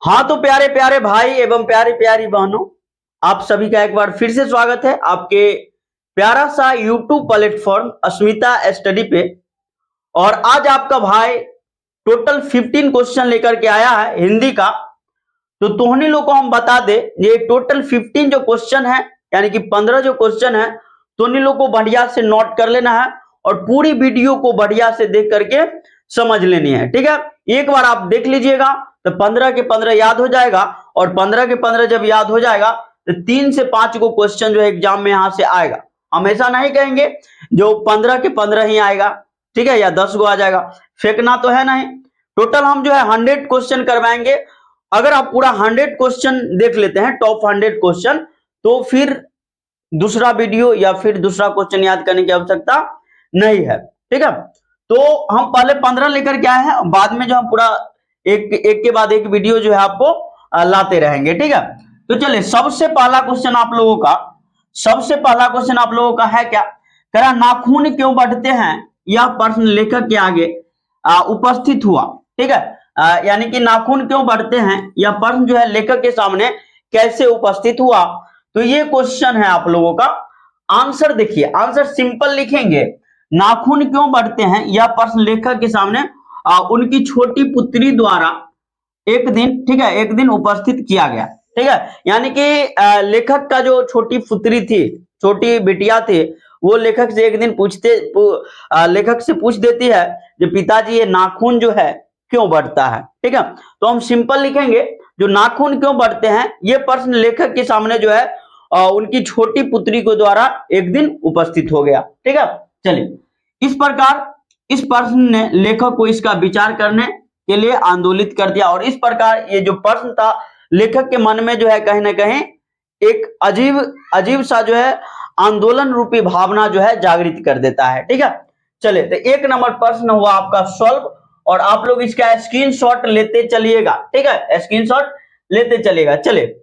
हाँ तो प्यारे प्यारे भाई एवं प्यारी प्यारी बहनों, आप सभी का एक बार फिर से स्वागत है आपके प्यारा सा यूट्यूब प्लेटफॉर्म अस्मिता स्टडी पे। और आज आपका भाई टोटल 15 क्वेश्चन लेकर के आया है हिंदी का। तो तोहनी लोग को हम बता दे, ये टोटल 15 जो क्वेश्चन है यानी कि 15 जो क्वेश्चन है, तोहनी लोग को बढ़िया से नोट कर लेना है और पूरी वीडियो को बढ़िया से देख करके समझ लेनी है। ठीक है, एक बार आप देख लीजिएगा तो 15 के 15 याद हो जाएगा। और 15 के 15 जब याद हो जाएगा तो 3 से 5 को क्वेश्चन जो है एग्जाम में यहां से आएगा। हम ऐसा नहीं कहेंगे जो 15 के 15 ही आएगा, ठीक है, या 10 को आ जाएगा, फेंकना तो है नहीं। टोटल हम जो है 100 क्वेश्चन करवाएंगे। अगर आप पूरा 100 क्वेश्चन देख लेते हैं, टॉप 100 क्वेश्चन, तो फिर दूसरा वीडियो या फिर दूसरा क्वेश्चन याद करने की आवश्यकता नहीं है। ठीक है, तो हम पहले 15 लेकर के आए हैं, बाद में जो हम पूरा एक के बाद एक वीडियो जो है आपको लाते रहेंगे। ठीक है, तो चलिए सबसे पहला क्वेश्चन आप लोगों का है क्या, कह रहा नाखून क्यों बढ़ते हैं, यह प्रश्न लेखक के आगे उपस्थित हुआ। ठीक है, यानी कि नाखून क्यों बढ़ते हैं यह प्रश्न जो है लेखक के सामने कैसे उपस्थित हुआ। तो ये क्वेश्चन है आप लोगों का। आंसर देखिए, आंसर सिंपल लिखेंगे, नाखून क्यों बढ़ते हैं यह प्रश्न लेखक के सामने उनकी छोटी पुत्री द्वारा एक दिन, ठीक है, एक दिन उपस्थित किया गया। ठीक है, यानी कि लेखक का जो छोटी पुत्री थी, छोटी बिटिया थी, वो लेखक से एक दिन लेखक से पूछ देती है जो पिताजी ये नाखून जो है क्यों बढ़ता है। ठीक है, तो हम सिंपल लिखेंगे जो नाखून क्यों बढ़ते हैं ये प्रश्न लेखक के सामने जो है उनकी छोटी पुत्री को द्वारा एक दिन उपस्थित हो गया। ठीक है, चलिए इस प्रकार इस प्रश्न ने लेखक को इसका विचार करने के लिए आंदोलित कर दिया। और इस प्रकार ये जो प्रश्न था लेखक के मन में जो है कहीं ना कहीं एक अजीब सा जो है आंदोलन रूपी भावना जो है जागृत कर देता है। ठीक है, चलिए तो 1 नंबर प्रश्न हुआ आपका सॉल्व, और आप लोग इसका स्क्रीनशॉट लेते चलिएगा। ठीक है, स्क्रीनशॉट लेते चलिएगा। चलिए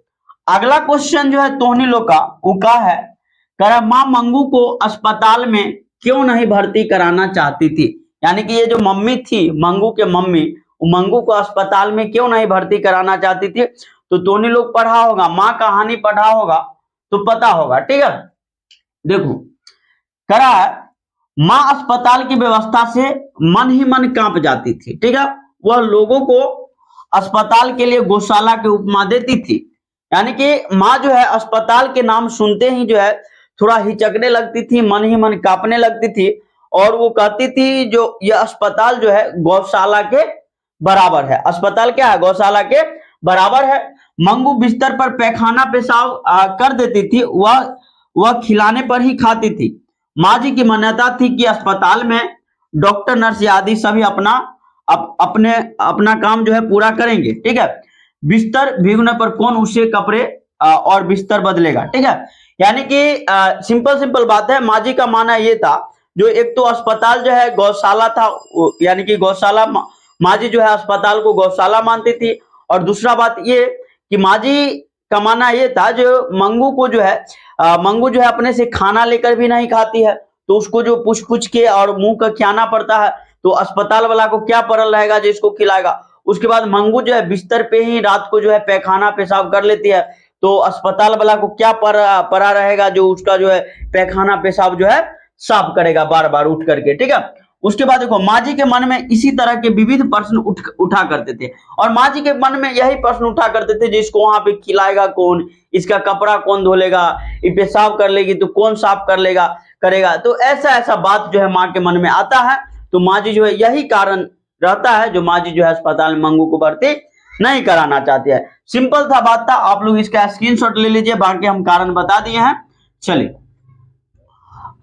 अगला क्वेश्चन जो है तोहनी लोग का वो का है, कह रहा मां मंगू को अस्पताल में क्यों नहीं भर्ती कराना चाहती थी। यानी कि ये जो मम्मी थी, मंगू के मम्मी, वो मंगू को अस्पताल में क्यों नहीं भर्ती कराना चाहती थी। तो तोनी लोग पढ़ा होगा, माँ कहानी पढ़ा होगा तो पता होगा। ठीक है, देखो कह रहा है माँ अस्पताल की व्यवस्था से मन ही मन कांप जाती थी। ठीक है, वह लोगों को अस्पताल के लिए गौशाला की उपमा देती थी। यानी कि माँ जो है अस्पताल के नाम सुनते ही जो है थोड़ा हिचकने लगती थी, मन ही मन कांपने लगती थी, और वो कहती थी जो यह अस्पताल जो है गौशाला के बराबर है। अस्पताल क्या है, गौशाला के बराबर है। मंगू बिस्तर पर पैखाना पेशाब कर देती थी, वह खिलाने पर ही खाती थी। माँ जी की मान्यता थी कि अस्पताल में डॉक्टर नर्स आदि सभी अपना काम जो है पूरा करेंगे। ठीक है, बिस्तर भीगने पर कौन उसे कपड़े और बिस्तर बदलेगा। ठीक है, यानी कि सिंपल बात है, माँ जी का मानना ये था जो एक तो अस्पताल जो है गौशाला था, यानी कि गौशाला, माँ जी जो है अस्पताल को गौशाला मानती थी। और दूसरा बात ये कि माँ जी का मानना ये था जो मंगू जो है अपने से खाना लेकर भी नहीं खाती है, तो उसको जो पूछ के और मुंह का खिलाना पड़ता है, तो अस्पताल वाला को क्या पड़ल रहेगा जो इसको खिलाएगा। उसके बाद मंगू जो है बिस्तर पे ही रात को जो है पैखाना पेशाब कर लेती है, तो अस्पताल वाला को क्या पड़ा रहेगा जो उसका जो है पैखाना पेशाब जो है साफ करेगा बार बार उठ करके। ठीक है, उसके बाद देखो माँ जी के मन में इसी तरह के विविध प्रश्न उठा करते थे, और माँ जी के मन में यही प्रश्न उठा करते थे जिसको वहां पे खिलाएगा कौन, इसका कपड़ा कौन धोलेगा, ये पेशाब कर लेगी तो कौन साफ करेगा। तो ऐसा बात जो है माँ के मन में आता है। तो माँ जी जो है यही कारण रहता है जो माँ जी जो है अस्पताल में मंगू को भर्ती नहीं कराना चाहती है। सिंपल था बात था, आप लोग इसका स्क्रीनशॉट ले लीजिए, बाकी हम कारण बता दिए हैं। चलिए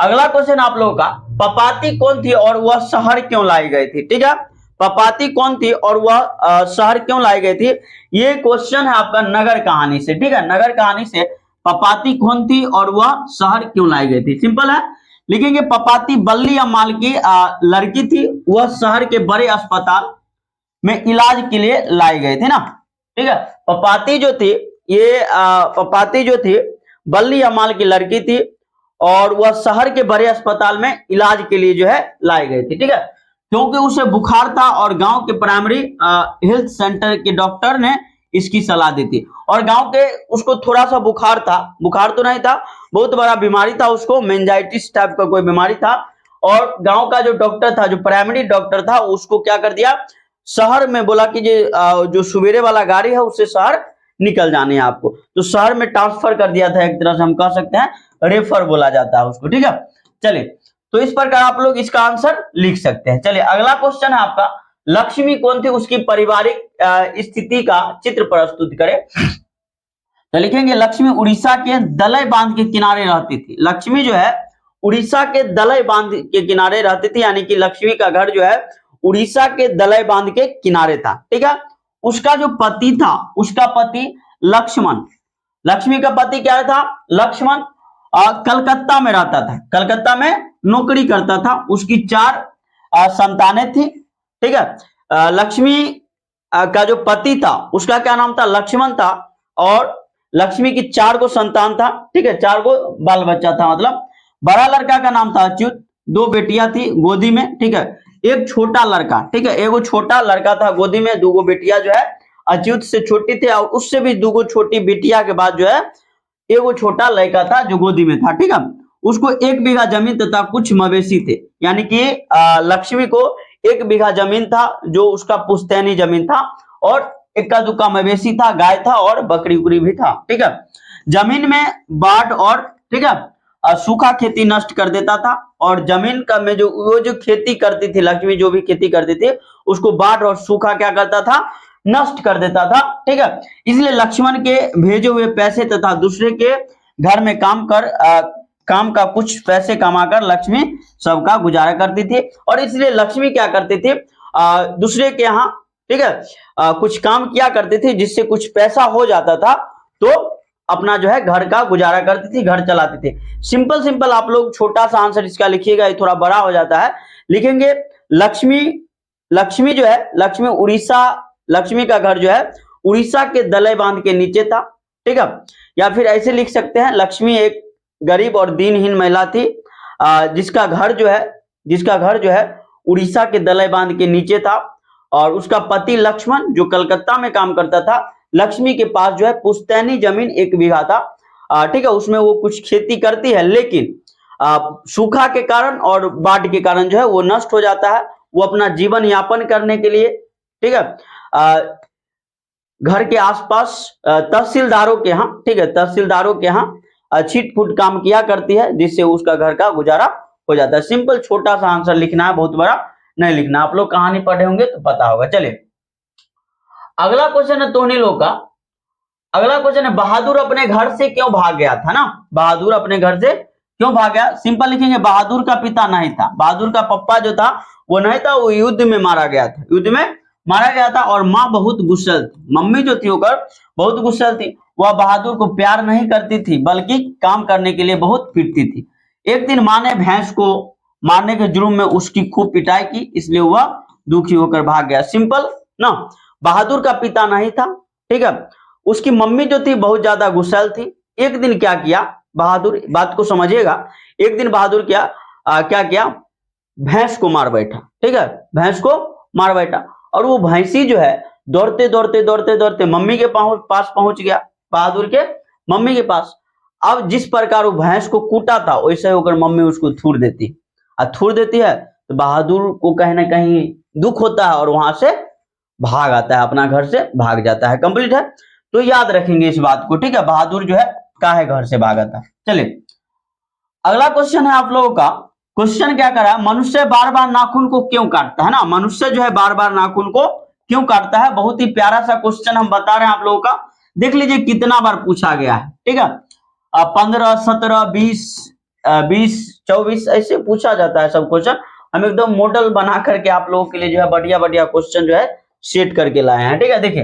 अगला क्वेश्चन आप लोगों का, पपाती कौन थी और वह शहर क्यों लाई गई थी। ठीक है, पपाती कौन थी और वह शहर क्यों लाई गई थी, ये क्वेश्चन है आपका नगर कहानी से। ठीक है, नगर कहानी से पपाती कौन थी और वह शहर क्यों लाई गई थी। सिंपल है, लिखेंगे पपाती बल्ली अम्माल की लड़की थी, वह शहर के बड़े अस्पताल में इलाज के लिए लाई गए थे ना। ठीक है, पपाती जो थी बल्ली अम्माल की लड़की थी, और वह शहर के बड़े अस्पताल में इलाज के लिए जो है लाई गई थी। ठीक है, क्योंकि उसे बुखार था और गांव के प्राइमरी हेल्थ सेंटर के डॉक्टर ने इसकी सलाह दी थी। और गांव के उसको थोड़ा सा बुखार था, बुखार तो नहीं था, बहुत बड़ा बीमारी था उसको, मेनिंजाइटिस टाइप का कोई बीमारी था। और गांव का जो डॉक्टर था, जो प्राइमरी डॉक्टर था, उसको क्या कर दिया, शहर में बोला कि जो सवेरे वाला गाड़ी है उससे शहर निकल जाने है आपको, तो शहर में ट्रांसफर कर दिया था। एक तरह से हम कह सकते हैं रेफर बोला जाता है उसको, ठीक है। चलिए, तो इस प्रकार आप लोग इसका आंसर लिख सकते हैं। चलिए, अगला क्वेश्चन है आपका, लक्ष्मी कौन थी, उसकी पारिवारिक स्थिति का चित्र प्रस्तुत करें। तो लिखेंगे लक्ष्मी उड़ीसा के दलई बांध के किनारे रहती थी। लक्ष्मी जो है उड़ीसा के दलई बांध के किनारे रहती थी, यानी कि लक्ष्मी का घर जो है उड़ीसा के दलई बांध के किनारे था, ठीक है। उसका जो पति था, उसका पति लक्ष्मण, लक्ष्मी का पति क्या था, लक्ष्मण, कलकत्ता में रहता था, कलकत्ता में नौकरी करता था। उसकी 4 संतानें थी, ठीक है। लक्ष्मी का जो पति था उसका क्या नाम था, लक्ष्मण था। और लक्ष्मी की 4 गो संतान था, ठीक है, 4 गो बाल बच्चा था। मतलब बड़ा लड़का का नाम था अच्युत, 2 बेटियां थी गोदी में, ठीक है, एक छोटा लड़का, ठीक है, एगो छोटा लड़का था गोदी में, 2 गो बेटियां जो है अच्युत से छोटी थी, और उससे भी 2 गो छोटी बेटियां के बाद जो है एगो छोटा लड़का था जो गोदी में था, ठीक है। उसको 1 बीघा जमीन तथा कुछ मवेशी थे, यानी कि लक्ष्मी को 1 बीघा जमीन था जो उसका पुश्तैनी जमीन था, और इक्का दुक्का मवेशी था, गाय था और बकरी उकरी भी था, ठीक है। जमीन में बाढ़ और, ठीक है, सूखा खेती नष्ट कर देता था। और जमीन का में जो वो जो खेती करती थी लक्ष्मी, जो भी खेती करती थी उसको बाढ़ और सूखा क्या करता था, नष्ट कर देता था, ठीक है। इसलिए लक्ष्मण के भेजे हुए पैसे तथा दूसरे के घर में काम का कुछ पैसे कमाकर लक्ष्मी सबका गुजारा करती थी। और इसलिए लक्ष्मी क्या करती थी, दूसरे के यहाँ, ठीक है, कुछ काम किया करती थी, जिससे कुछ पैसा हो जाता था, तो अपना जो है घर का गुजारा करती थी, घर चलाती थी। सिंपल सिंपल आप लोग छोटा सा आंसर इसका लिखिएगा, ये थोड़ा बड़ा हो जाता है। लिखेंगे लक्ष्मी जो है, लक्ष्मी उड़ीसा, लक्ष्मी का घर जो है उड़ीसा के दलई बांध के नीचे था, ठीक है। या फिर ऐसे लिख सकते हैं, लक्ष्मी एक गरीब और दीनहीन महिला थी, जिसका घर जो है उड़ीसा के दलई बांध के नीचे था। और उसका पति लक्ष्मण जो कलकत्ता में काम करता था, लक्ष्मी के पास जो है पुश्तैनी जमीन 1 बीघा था, ठीक है, उसमें वो कुछ खेती करती है, लेकिन सूखा के कारण और बाढ़ के कारण जो है वो नष्ट हो जाता है। वो अपना जीवन यापन करने के लिए, ठीक है, घर के आसपास तहसीलदारों के यहाँ, ठीक है, तहसीलदारों के यहाँ छिटपुट काम किया करती है, जिससे उसका घर का गुजारा हो जाता है। सिंपल छोटा सा आंसर लिखना है, बहुत बड़ा नहीं लिखना। आप लोग कहानी पढ़े होंगे तो पता होगा। चलिए, अगला क्वेश्चन है तोहनी लोग का। अगला क्वेश्चन है, बहादुर अपने घर से क्यों भाग गया था ना, बहादुर अपने घर से क्यों भाग गया। सिंपल लिखेंगे, बहादुर का पिता नहीं था, बहादुर का पप्पा जो था वो नहीं था, वो युद्ध में मारा गया था, युद्ध में मारा गया था। और माँ बहुत गुस्सैल थी, मम्मी जो थी होकर बहुत गुस्सैल थी। वह बहादुर को प्यार नहीं करती थी, बल्कि काम करने के लिए बहुत पीटती थी। एक दिन माँ ने भैंस को मारने के जुर्म में उसकी खूब पिटाई की, इसलिए वह दुखी होकर भाग गया। सिंपल ना, बहादुर का पिता नहीं था, ठीक है, उसकी मम्मी जो थी बहुत ज्यादा गुस्सैल थी। एक दिन क्या किया बहादुर, बात को समझिएगा, एक दिन बहादुर क्या किया, भैंस को मार बैठा, ठीक है, भैंस को मार बैठा। और वो भैंसी जो है दौड़ते दौड़ते दौड़ते दौड़ते मम्मी के पास पहुंच गया, बहादुर के मम्मी के पास। अब जिस प्रकार वो भैंस को कूटा था, वैसे होकर मम्मी उसको थूर देती, थूर देती है, तो बहादुर को कहीं ना कहीं दुख होता है और वहां से भाग आता है, अपना घर से भाग जाता है। कंप्लीट है, तो याद रखेंगे इस बात को, ठीक है, बहादुर जो है काहे घर से भागा था। चलिए, अगला क्वेश्चन है आप लोगों का। क्वेश्चन क्या करा, मनुष्य बार बार नाखून को क्यों काटता है ना, मनुष्य जो है बार बार नाखून को क्यों काटता है। बहुत ही प्यारा सा क्वेश्चन हम बता रहे हैं आप लोगों का। देख लीजिए कितना बार पूछा गया है, ठीक है, 15, 17, 20, 24 ऐसे पूछा जाता है सब क्वेश्चन। हम एकदम मॉडल बना करके आप लोगों के लिए जो है बढ़िया बढ़िया क्वेश्चन जो है सेट करके लाए हैं, ठीक है। देखिए,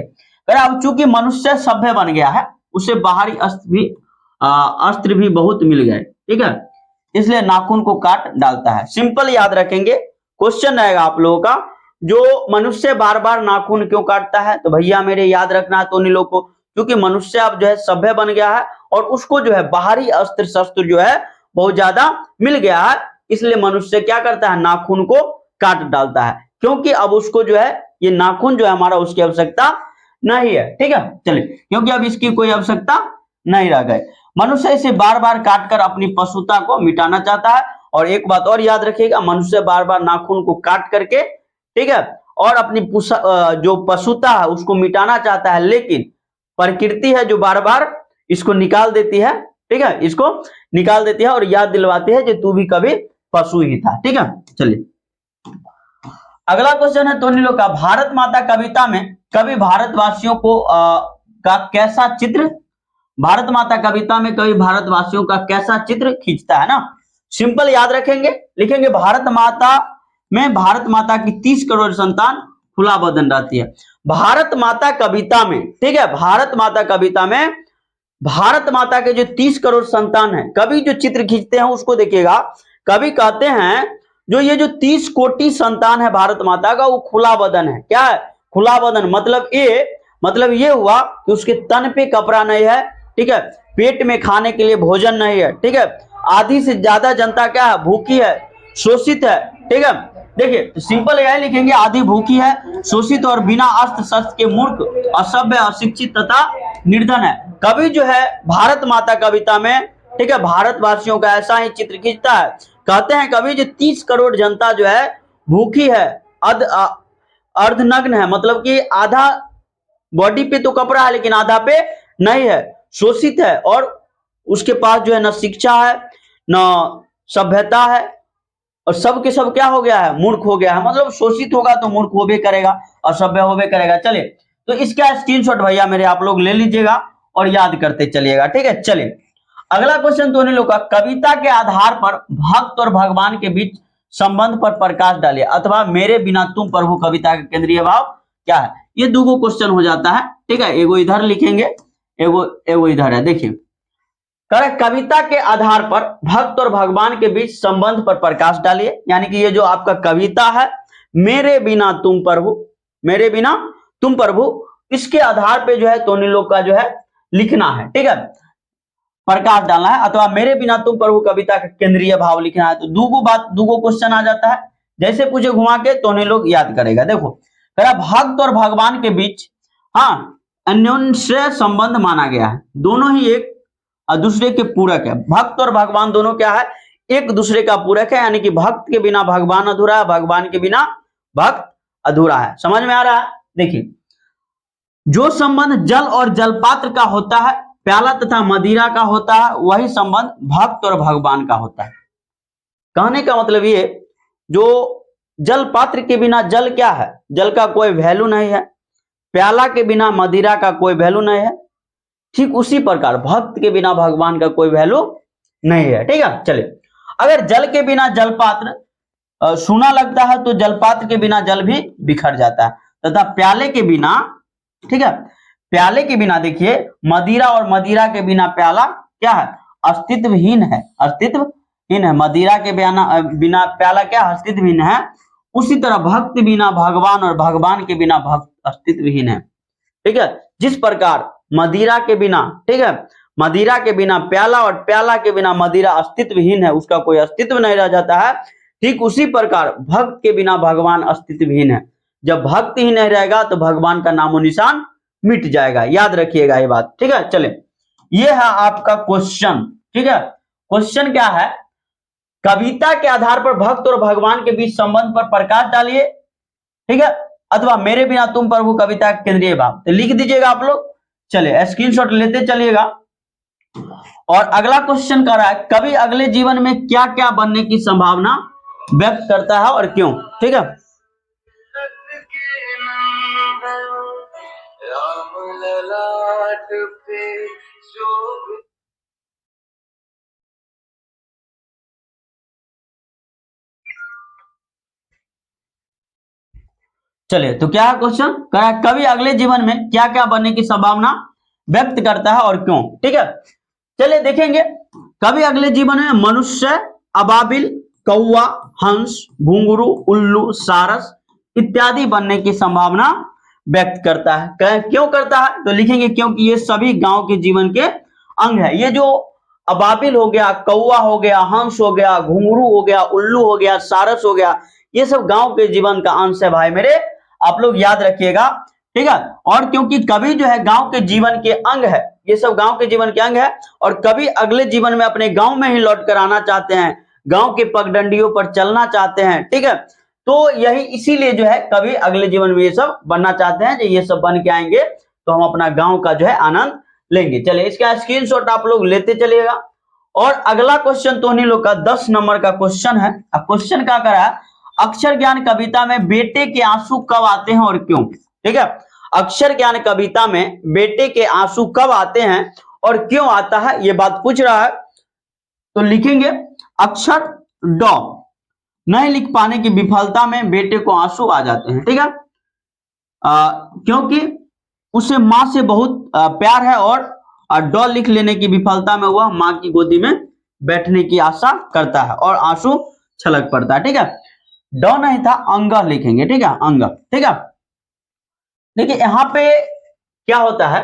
अब चूंकि मनुष्य सभ्य बन गया है, उसे बाहरी अस्त्र भी बहुत मिल गए, ठीक है, इसलिए नाखून को काट डालता है। सिंपल याद रखेंगे, क्वेश्चन रहेगा आप लोगों का, जो मनुष्य बार बार नाखून क्यों काटता है, तो भैया मेरे याद रखना है तो उन लोग को, क्योंकि मनुष्य अब जो है सभ्य बन गया है और उसको जो है बाहरी अस्त्र शस्त्र जो है बहुत ज्यादा मिल गया है, इसलिए मनुष्य क्या करता है, नाखून को काट डालता है। क्योंकि अब उसको जो है ये नाखून जो है हमारा, उसकी आवश्यकता नहीं है, ठीक है। चलिए, क्योंकि अब इसकी कोई आवश्यकता नहीं रह गई। मनुष्य इसे बार बार काटकर अपनी पशुता को मिटाना चाहता है। और एक बात और याद रखिएगा, मनुष्य बार बार नाखून को काट करके, ठीक है, और अपनी जो पशुता है उसको मिटाना चाहता है, लेकिन प्रकृति है जो बार बार इसको निकाल देती है, ठीक है, इसको निकाल देती है और याद दिलवाती है कि तू भी कभी पशु ही था, ठीक है। चलिए, अगला क्वेश्चन है तोनी लोग का, भारत माता कविता में कवि भारतवासियों को का कैसा चित्र, भारत माता कविता में कवि भारतवासियों का कैसा चित्र खींचता है ना। सिंपल याद रखेंगे, लिखेंगे भारत माता में भारत माता की 30 करोड़ संतान खुला बदन रहती है। भारत माता कविता में, ठीक है, भारत माता कविता में भारत माता के जो 30 करोड़ संतान है, कवि जो चित्र खींचते हैं उसको देखिएगा। कवि कहते हैं जो ये जो 30 कोटि संतान है भारत माता का, वो खुला बदन है। क्या है खुला बदन? मतलब ये हुआ कि उसके तन पे कपड़ा नहीं है, ठीक है, पेट में खाने के लिए भोजन नहीं है, ठीक है, आधी से ज्यादा जनता क्या है, भूखी है, शोषित है, ठीक है। देखिए, तो सिंपल यह लिखेंगे, आधी भूखी है, शोषित और बिना अस्त्र शस्त्र के मूर्ख, असभ्य, अशिक्षित तथा निर्धन है। कवि जो है भारत माता कविता में, ठीक है, भारतवासियों का ऐसा ही चित्र खींचता है। कहते हैं कवि जो 30 करोड़ जनता जो है भूखी है, अर्धनग्न है, मतलब कि आधा बॉडी पे तो कपड़ा है लेकिन आधा पे नहीं है, शोषित है, और उसके पास जो है न शिक्षा है न सभ्यता है, और सब के सब क्या हो गया है, मूर्ख हो गया है। मतलब शोषित होगा तो मूर्ख होबे करेगा, असभ्य होबे करेगा। चलिए, तो इसका स्क्रीनशॉट भैया मेरे आप लोग ले लीजिएगा और याद करते चलिएगा, ठीक है। चलिए, अगला क्वेश्चन तो लोग का, कविता के आधार पर भक्त और भगवान के बीच संबंध पर प्रकाश डालिए, अथवा मेरे बिना तुम प्रभु कविता का केंद्रीय भाव क्या है। ये दो क्वेश्चन हो जाता है, ठीक है, एगो इधर लिखेंगे, एगो इधर है। देखिए, कविता के आधार पर भक्त और भगवान के बीच संबंध पर प्रकाश डालिए, यानी कि ये जो आपका कविता है मेरे बिना तुम प्रभु, मेरे बिना तुम प्रभु, इसके आधार पे जो है तोनी लोग का जो है लिखना है, ठीक है, प्रकाश डालना है, अथवा मेरे बिना तुम प्रभु कविता का केंद्रीय भाव लिखना है। तो दूगो क्वेश्चन आ जाता है, जैसे पूछे घुमा के तोने लोग याद करेगा। देखो, भक्त और भगवान के बीच अन्योन्य संबंध माना गया है, दोनों ही एक दूसरे के पूरक है। भक्त और भगवान दोनों क्या है, एक दूसरे का पूरक है, यानी कि भक्त के बिना भगवान अधूरा है, भगवान के बिना भक्त अधूरा है। समझ में आ रहा है? देखिए, जो संबंध जल और जलपात्र का होता है, प्याला तथा मदिरा का होता है, वही संबंध भक्त और भगवान का होता है। कहने का मतलब ये, जो जल पात्र के बिना जल क्या है, जल का कोई वैल्यू नहीं है, प्याला के बिना मदिरा का कोई वैल्यू नहीं है, ठीक उसी प्रकार भक्त के बिना भगवान का कोई वैल्यू नहीं है, ठीक है। चलिए, अगर जल के बिना जलपात्र सूना लगता है तो जलपात्र के बिना जल भी बिखर जाता है, तथा प्याले के बिना, ठीक है, प्याले के बिना देखिए मदिरा, और मदिरा के बिना प्याला क्या है, अस्तित्वहीन है, अस्तित्वहीन है। मदिरा के बिना प्याला क्या अस्तित्वहीन है। उसी तरह भक्त बिना भगवान और भगवान के बिना भक्त अस्तित्वहीन है, ठीक है। जिस प्रकार मदिरा के बिना, ठीक है, मदिरा के बिना प्याला और प्याला के बिना मदिरा अस्तित्वहीन है, उसका कोई अस्तित्व नहीं रह जाता है, ठीक उसी प्रकार भक्त के बिना भगवान अस्तित्वहीन है। जब भक्त ही नहीं रहेगा तो भगवान का नामो निशान मिट जाएगा, याद रखिएगा ये बात, ठीक है। चले, ये है आपका क्वेश्चन, ठीक है। क्वेश्चन क्या है, कविता के आधार पर भक्त और भगवान के बीच संबंध पर प्रकाश डालिए, ठीक है, अथवा मेरे बिना तुम प्रभु कविता का केंद्रीय भाव, तो लिख दीजिएगा आप लोग। चलिए, स्क्रीनशॉट लेते चलिएगा। और अगला क्वेश्चन कर रहा है, कवि अगले जीवन में क्या क्या बनने की संभावना व्यक्त करता है और क्यों, ठीक है। चलिए, तो क्या है क्वेश्चन, कवि अगले जीवन में क्या क्या बनने की संभावना व्यक्त करता है और क्यों, ठीक है। चलिए देखेंगे, कवि अगले जीवन में मनुष्य, अबाबिल, कौवा, हंस, घुंघरू, उल्लू, सारस इत्यादि बनने की संभावना व्यक्त करता है। क्यों करता है, तो लिखेंगे क्योंकि ये सभी गांव के जीवन के अंग है। ये जो अबाबिल हो गया, कौवा हो गया, हंस हो गया, घुंघरू हो गया, उल्लू हो गया, सारस हो गया, ये सब गांव के जीवन का अंश है भाई मेरे, आप लोग याद रखिएगा। ठीक है। और क्योंकि कवि जो है गांव के जीवन के अंग है, ये सब गांव के जीवन के अंग है, और कवि अगले जीवन में अपने गांव में ही लौट कर आना चाहते हैं, गांव के पगडंडियों पर चलना चाहते हैं, ठीक है। तो यही इसीलिए जो है कवि अगले जीवन में ये सब बनना चाहते हैं, ये सब बन के आएंगे तो हम अपना गांव का जो है आनंद लेंगे। चलिए इसका स्क्रीनशॉट आप लोग लेते चलिएगा। और अगला क्वेश्चन तो लोग का 10 नंबर का क्वेश्चन है। अब क्वेश्चन क्या करा है, अक्षर ज्ञान कविता में बेटे के आंसू कब आते हैं और क्यों, ठीक है। अक्षर ज्ञान कविता में बेटे के आंसू कब आते हैं और क्यों आता है, ये बात पूछ रहा है। तो लिखेंगे अक्षर ड, नहीं लिख पाने की विफलता में बेटे को आंसू आ जाते हैं, ठीक है। क्योंकि उसे मां से बहुत प्यार है, और ड लिख लेने की विफलता में वह मां की गोदी में बैठने की आशा करता है और आंसू छलक पड़ता है, ठीक है। ड नहीं था, अंग लिखेंगे, ठीक है, अंग, ठीक है। देखिए यहाँ पे क्या होता है,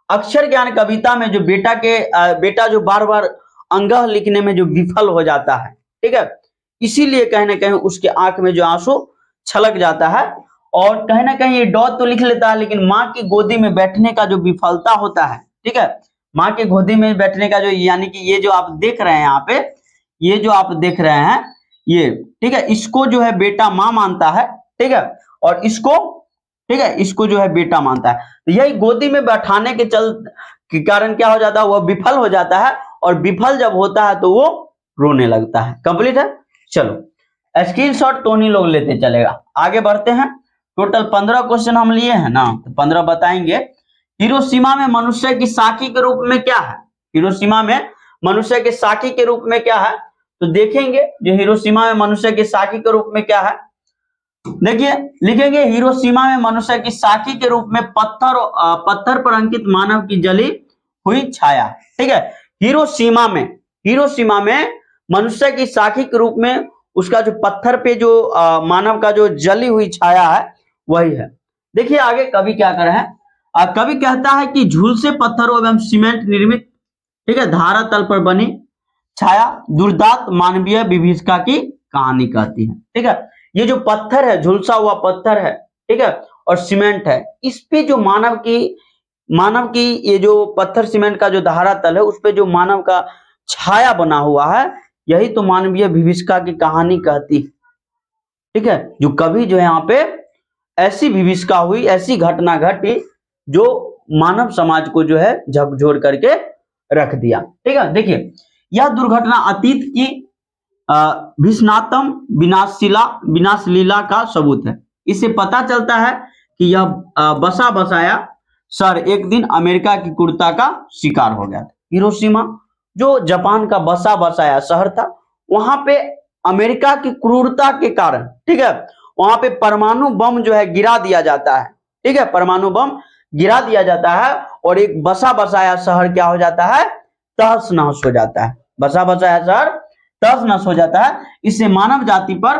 अक्षर ज्ञान कविता में जो बेटा जो बार बार अंग लिखने में जो विफल हो जाता है, ठीक है, इसीलिए कहीं ना कहीं उसके आंख में जो आंसू छलक जाता है। और कहीं ना कहीं ये ड तो लिख लेता है, लेकिन माँ की गोदी में बैठने का जो विफलता होता है, ठीक है, माँ की गोदी में बैठने का जो, यानी कि ये जो आप देख रहे हैं यहाँ पे, ये जो आप देख रहे हैं ये, ठीक है, इसको जो है बेटा माँ मानता है, ठीक है, और इसको, ठीक है, इसको जो है बेटा मानता है। तो यही गोदी में बैठाने के कारण क्या हो जाता है, वह विफल हो जाता है, और विफल जब होता है तो वो रोने लगता है। कंप्लीट है। चलो स्क्रीनशॉट तो नहीं लोग लेते चलेगा, आगे बढ़ते हैं। टोटल 15 क्वेश्चन हम लिए हैं ना, तो 15 बताएंगे। हिरोशिमा में मनुष्य की साखी के रूप में क्या है, हिरोशिमा में मनुष्य के साखी के रूप में क्या है, तो देखेंगे जो हिरोशिमा में मनुष्य की साखी के रूप में क्या है। देखिए लिखेंगे हिरोशिमा में मनुष्य की साखी के रूप में पत्थर पर अंकित मानव की जली हुई छाया, ठीक है। हिरोशिमा में मनुष्य की साखी के रूप में उसका जो पत्थर पे जो मानव का जो जली हुई छाया है वही है। देखिए आगे कवि क्या कर रहे हैं, कवि कहता है कि झुलसे पत्थरों एवं सीमेंट निर्मित, ठीक है, धारा तल पर बनी छाया दुर्दांत मानवीय विभीषिका की कहानी कहती है, ठीक है। ये जो पत्थर है, झुलसा हुआ पत्थर है, ठीक है, और सीमेंट है, इस पे जो मानव की ये जो पत्थर सीमेंट का जो धारा तल है, उस पे जो मानव का छाया बना हुआ है, यही तो मानवीय विभीषिका की कहानी कहती है, ठीक है। जो कवि जो है यहाँ पे ऐसी विभीषिका हुई, ऐसी घटना घटी जो मानव समाज को जो है झकझोर करके रख दिया, ठीक है। देखिए यह दुर्घटना अतीत की भीषणातम विनाशलीला का सबूत है। इससे पता चलता है कि यह बसा बसाया शहर एक दिन अमेरिका की क्रूरता का शिकार हो गया था। हिरोशिमा जो जापान का बसा बसाया शहर था, वहां पे अमेरिका की क्रूरता के कारण, ठीक है, वहां पे परमाणु बम जो है गिरा दिया जाता है, ठीक है, परमाणु बम गिरा दिया जाता है, और एक बसा बसाया शहर क्या हो जाता है, तहस नहस हो जाता है। बसा बसाया शहर तहस नहस हो जाता है। इससे मानव जाति पर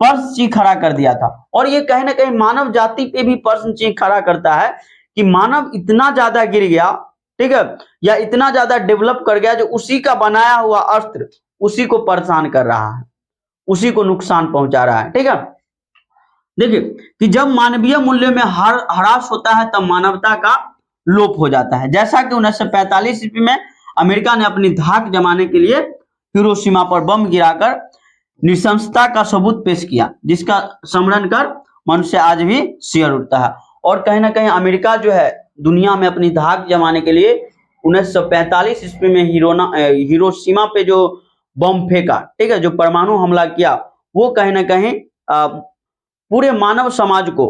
प्रश्न चिन्ह खड़ा कर दिया था, और ये कहीं ना कहीं मानव जाति पे भी प्रश्न चिन्ह खड़ा करता है कि मानव इतना ज्यादा गिर गया, ठीक है, या इतना ज्यादा डेवलप कर गया जो उसी का बनाया हुआ अस्त्र उसी को परेशान कर रहा है, उसी को नुकसान पहुंचा रहा है, ठीक है। देखिए कि जब मानवीय मूल्य में ह्रास होता है तब मानवता का लोप हो जाता है। जैसा कि 1945 ईस्वी में अमेरिका ने अपनी धाक जमाने के लिए हिरोशिमा पर बम गिराकर नृशंसता का सबूत पेश किया, जिसका स्मरण कर मनुष्य आज भी सिर उठता है। और कहीं ना कहीं अमेरिका जो है दुनिया में अपनी धाक जमाने के लिए 1945 ईस्वी में हिरोशिमा पे जो बम फेंका, ठीक है, जो परमाणु हमला किया, वो कहीं ना कहीं पूरे मानव समाज को,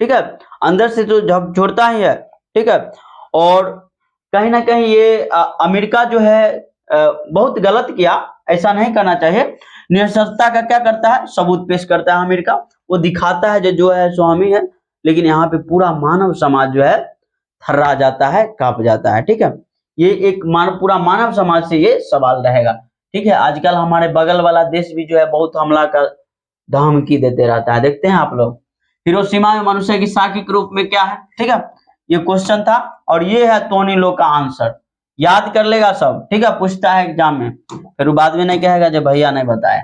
ठीक है, अंदर से तो झकझोरता ही है, ठीक है। और कहीं ना कहीं ये अमेरिका जो है बहुत गलत किया, ऐसा नहीं करना चाहिए। निरंकुशता का क्या करता है, सबूत पेश करता है अमेरिका, वो दिखाता है जो है सो हम ही है, लेकिन यहाँ पे पूरा मानव समाज जो है थर्रा जाता है, कांप जाता है, ठीक है। ये एक पूरा मानव समाज से ये सवाल रहेगा, ठीक है। आजकल हमारे बगल वाला देश भी जो है बहुत हमला कर धमकी देते रहता है, देखते हैं आप लोग। हिरोशिमा में मनुष्य की साखी के रूप में क्या है, ठीक है, ये क्वेश्चन था, और ये है टोनी लो का आंसर। याद कर लेगा सब, ठीक है, पूछता है एग्जाम में, फिर बाद में नहीं कहेगा जब भैया नहीं बताया।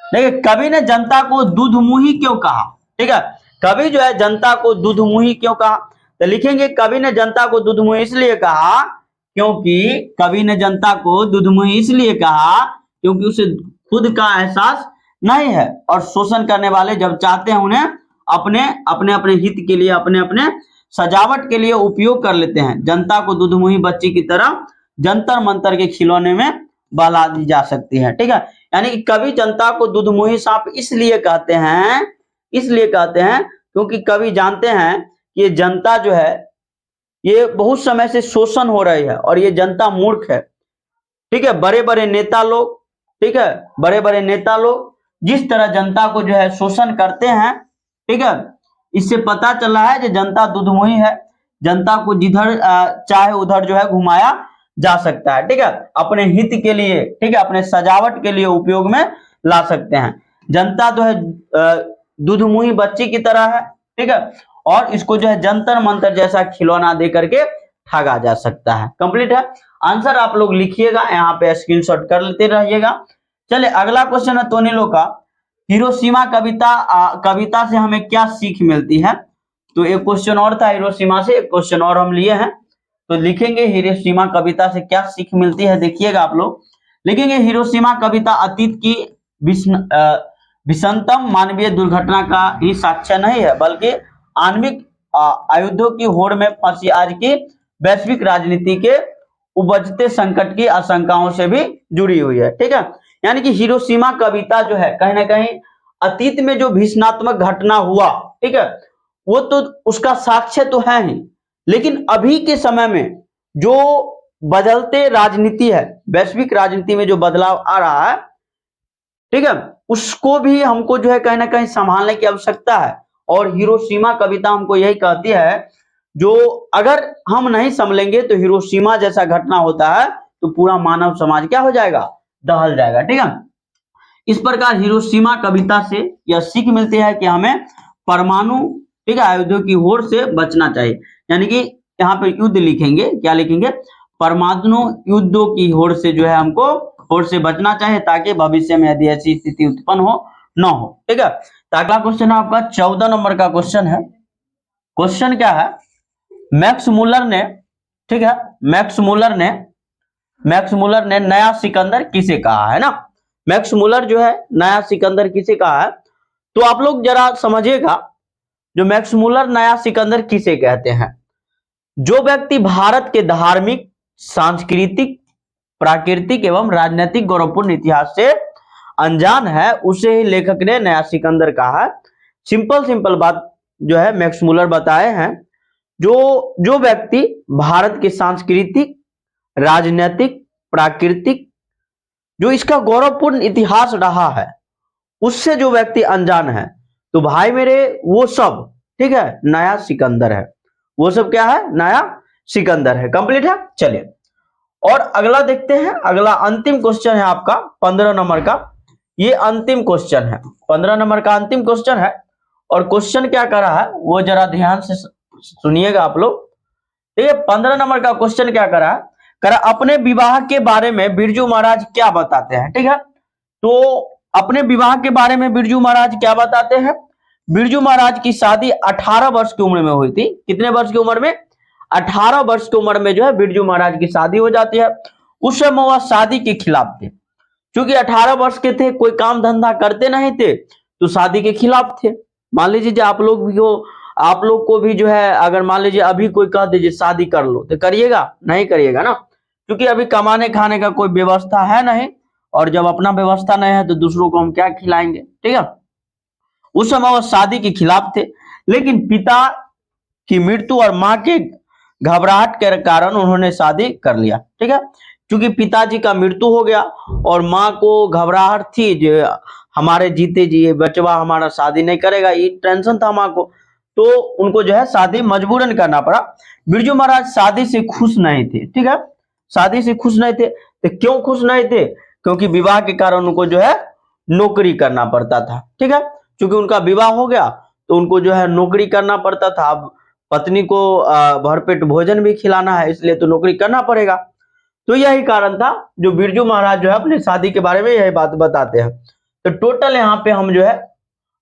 देखिए कवि ने जनता को दूधमुही क्यों कहा, ठीक है, कवि जो है जनता को दुधमुही क्यों कहा? तो लिखेंगे कवि ने जनता को दुधमुही इसलिए कहा क्योंकि कवि ने जनता को दुधमुही इसलिए कहा क्योंकि उसे खुद का एहसास नहीं है और शोषण करने वाले जब चाहते हैं उन्हें अपने अपने अपने हित के लिए अपने अपने सजावट के लिए उपयोग कर लेते हैं। जनता को दुधमुही बच्ची की तरह जंतर मंतर के खिलौने में बहला दी जा सकती है। ठीक है, यानी कि कवि जनता को दुधमुही सांप इसलिए कहते हैं क्योंकि कवि जानते हैं कि ये जनता जो है ये बहुत समय से शोषण हो रही है और ये जनता मूर्ख है। ठीक है, बड़े बड़े नेता लोग, ठीक है, बड़े बड़े नेता लोग जिस तरह जनता को जो है शोषण करते हैं, ठीक है, इससे पता चला है कि जनता दुधमुही है, जनता को जिधर चाहे उधर जो है घुमाया जा सकता है। ठीक है, अपने हित के लिए, ठीक है, अपने सजावट के लिए उपयोग में ला सकते हैं। जनता जो है दुधमुही बच्ची की तरह है, ठीक है, और इसको जो है जंतर मंतर जैसा खिलौना दे करके ठगा जा सकता है। कंप्लीट है। आंसर आप लोग लिखिएगा, यहाँ पे स्क्रीनशॉट कर लेते रहिएगा। चलिए अगला क्वेश्चन है तोनिलो का, हिरोशिमा कविता से हमें क्या सीख मिलती है? तो एक क्वेश्चन और था हिरोशिमा से, एक क्वेश्चन और हम लिए हैं, तो लिखेंगे हिरोशिमा कविता से क्या सीख मिलती है। देखिएगा आप लोग, लिखेंगे हिरोशिमा कविता अतीत की भीषणतम मानवीय दुर्घटना का ही साक्ष्य नहीं है बल्कि आणविक आयुधों की होड़ में फंसी आज की वैश्विक राजनीति के उपजते संकट की आशंकाओं से भी जुड़ी हुई है। ठीक है, यानी कि हिरोशिमा कविता जो है कहीं ना कहीं अतीत में जो भीषणात्मक घटना हुआ, ठीक है, वो तो उसका साक्ष्य तो है ही, लेकिन अभी के समय में जो बदलते राजनीति है, वैश्विक राजनीति में जो बदलाव आ रहा है, ठीक है, उसको भी हमको जो है कहीं ना कहीं संभालने की आवश्यकता है। और हिरोशिमा कविता हमको यही कहती है, जो अगर हम नहीं संभलेंगे तो हिरोशिमा जैसा घटना होता है तो पूरा मानव समाज क्या हो जाएगा, दहल जाएगा। ठीक है, इस प्रकार हिरोशिमा कविता से यह सीख मिलती है कि हमें परमाणु, ठीक है, आयुधों की होड़ से बचना चाहिए। यानी कि यहाँ पे युद्ध लिखेंगे, क्या लिखेंगे, परमाणु युद्धों की होड़ से जो है हमको होड़ से बचना चाहिए, ताकि भविष्य में यदि ऐसी स्थिति उत्पन्न हो न हो। ठीक है, तो अगला क्वेश्चन आपका 14 नंबर का क्वेश्चन है। क्वेश्चन क्या है, मैक्स मुलर ने, ठीक है, मैक्स मुलर ने नया सिकंदर किसे कहा है ना। मैक्स मुलर जो है नया सिकंदर किसे कहा है, तो आप लोग जरा समझिएगा, जो मैक्स मुलर नया सिकंदर किसे कहते हैं? जो व्यक्ति भारत के धार्मिक, सांस्कृतिक, प्राकृतिक एवं राजनीतिक गौरवपूर्ण इतिहास से अनजान है, उसे ही लेखक ने नया सिकंदर कहा है। सिंपल बात जो है मैक्स मुलर बताए हैं, जो व्यक्ति भारत के सांस्कृतिक, राजनीतिक, प्राकृतिक, जो इसका गौरवपूर्ण इतिहास रहा है, उससे जो व्यक्ति अनजान है, तो भाई मेरे वो सब, ठीक है, नया सिकंदर है। वो सब क्या है, नया सिकंदर है। कंप्लीट है। चलिए और अगला देखते हैं, अगला अंतिम क्वेश्चन है आपका 15 नंबर का। ये अंतिम क्वेश्चन है, 15 नंबर का अंतिम क्वेश्चन है। और क्वेश्चन क्या कर रहा है वो जरा ध्यान से सुनिएगा आप लोग। ठीक है, 15 नंबर का क्वेश्चन क्या कर रहा है, अपने विवाह के बारे में बिरजू महाराज क्या बताते हैं। ठीक है, तो अपने विवाह के बारे में बिरजू महाराज क्या बताते हैं? बिरजू महाराज की शादी 18 वर्ष की उम्र में हुई थी। कितने वर्ष की उम्र में? 18 वर्ष की उम्र में जो है बिरजू महाराज की शादी हो जाती है। उस समय वह शादी के खिलाफ थे, क्योंकि 18 वर्ष के थे, कोई काम धंधा करते नहीं थे, तो शादी के खिलाफ थे। मान लीजिए आप लोग भी हो, आप लोग को भी जो है अगर मान लीजिए अभी कोई कह दीजिए शादी कर लो, तो करिएगा? नहीं करिएगा ना, क्योंकि अभी कमाने खाने का कोई व्यवस्था है नहीं, और जब अपना व्यवस्था नहीं है तो दूसरों को हम क्या खिलाएंगे। ठीक है, उस समय वो शादी के खिलाफ थे, लेकिन पिता की मृत्यु और मां के घबराहट के कारण उन्होंने शादी कर लिया। ठीक है, क्योंकि पिताजी का मृत्यु हो गया और मां को घबराहट थी, जो हमारे जीते जी बचवा हमारा शादी नहीं करेगा, ये टेंशन था मां को, तो उनको जो है शादी मजबूरन करना पड़ा। बिरजू महाराज शादी से खुश नहीं थे। ठीक है, शादी से खुश नहीं थे, तो क्यों खुश नहीं थे? क्योंकि विवाह के कारण उनको जो है नौकरी करना पड़ता था। ठीक है, क्योंकि उनका विवाह हो गया तो उनको जो है नौकरी करना पड़ता था। अब पत्नी को भरपेट भोजन भी खिलाना है, इसलिए तो नौकरी करना पड़ेगा। तो यही कारण था जो बिरजू महाराज जो है अपनी शादी के बारे में यही बात बताते हैं। तो टोटल यहाँ पे हम जो है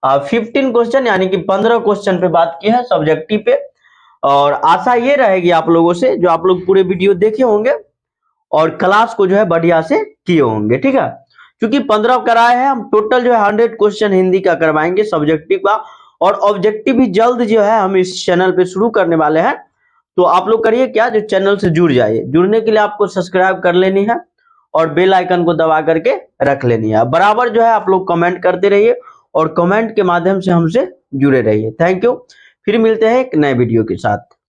15 क्वेश्चन यानी कि 15 क्वेश्चन पे बात की है सब्जेक्टिव पे। और आशा ये रहेगी आप लोगों से, जो आप लोग पूरे वीडियो देखे होंगे और क्लास को जो है बढ़िया से किए होंगे, ठीक है। क्योंकि 15 कराए हैं, हम टोटल जो है 100 क्वेश्चन हिंदी का करवाएंगे सब्जेक्टिव का, और ऑब्जेक्टिव भी जल्द जो है हम इस चैनल पे शुरू करने वाले हैं। तो आप लोग करिए क्या, जो चैनल से जुड़ जाइए। जुड़ने के लिए आपको सब्सक्राइब कर लेनी है और बेल आइकन को दबा करके रख लेनी है। बराबर जो है आप लोग कमेंट करते रहिए और कमेंट के माध्यम से हमसे जुड़े रहिए। Thank you. फिर मिलते हैं एक नए वीडियो के साथ।